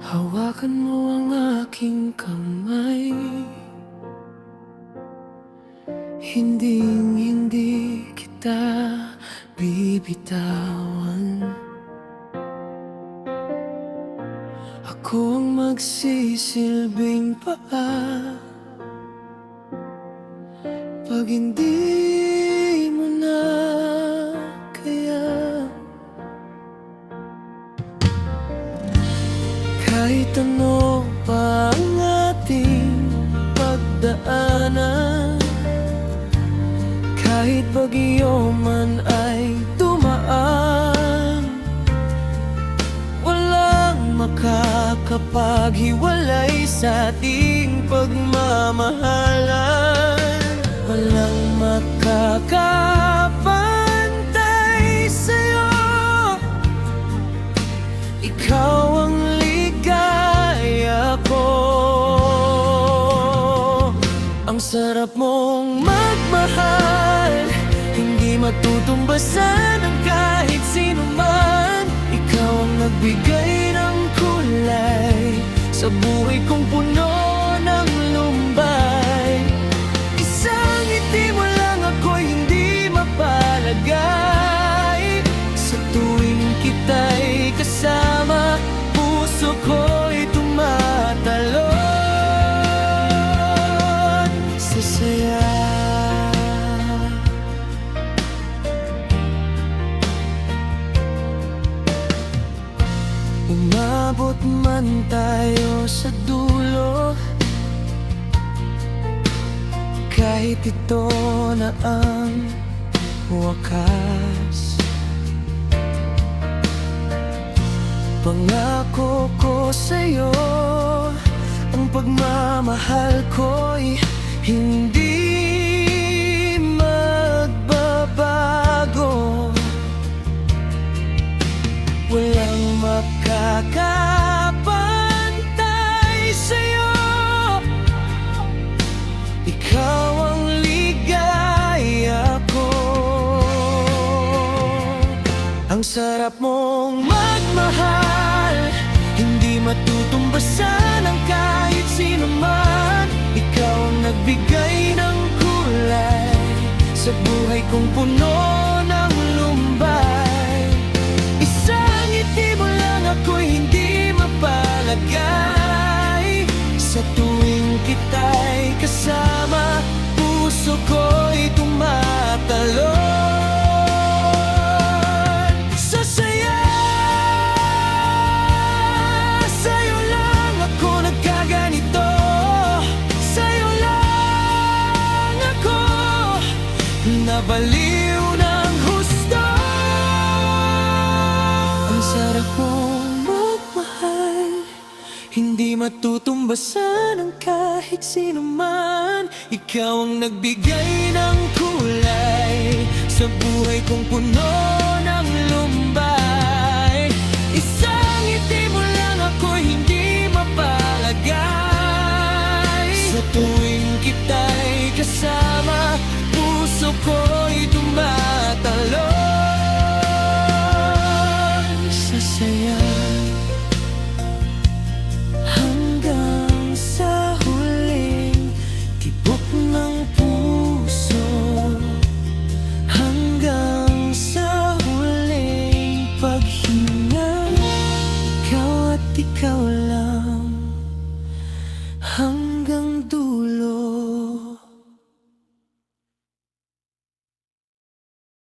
Hawakan mo ang aking kamay, hindi kita bibitawan. Ako ang magsisilbing paa pag hindi mo na kaya. Kahit ano pa ang ating pagdaanan, kahit bagyo man ay dumaan, walang makakapaghiwalay sa ating pagmamahalan. Walang makakapantay sa'yo. Ikaw ang ligaya ko. Ang sarap mong magmahal, hindi matutumbasan ng kahit sino man. Ikaw ang nagbigay ng kulay sa buhay kong puno ng lumbay. Isang ngiti mo lang ako'y hindi mapalagay. Sa tuwing kita'y kasama, puso ko'y tumatalon sa saya. Umabot man tayo sa dulo, kahit ito na ang wakas, pangako ko sa'yo, ang pagmamahal ko'y hindi magbabago. Walang makakapantay sa'yo. Ikaw ang ligaya ko. Ang sarap mong magmahal, hindi matutumbasan ng kahit sino man. Ikaw ang nagbigay ng kulay sa buhay kong puno ng lumbay. Isang ngiti mo lang ako'y hindi mapalagay. Sa tuwing kita'y kasama, puso ko'y tumatalon sa saya. Sa'yo lang ako nagkaganito, sa'yo lang ako nabaliw ng husto. Ang sarap mong magmahal, hindi matutumbasan ng kahit sino man. Ikaw ang nagbigay ng kulay sa buhay kong puno ng lumbay. Isang ngiti mo lang ako'y hindi mapalagay. Sa tuwing kita'y kasama, puso ko'y tumatalon sa saya. Hanggang sa huling tibok ng puso, hanggang sa huling paghinga, ikaw at ikaw lang hanggang dulo.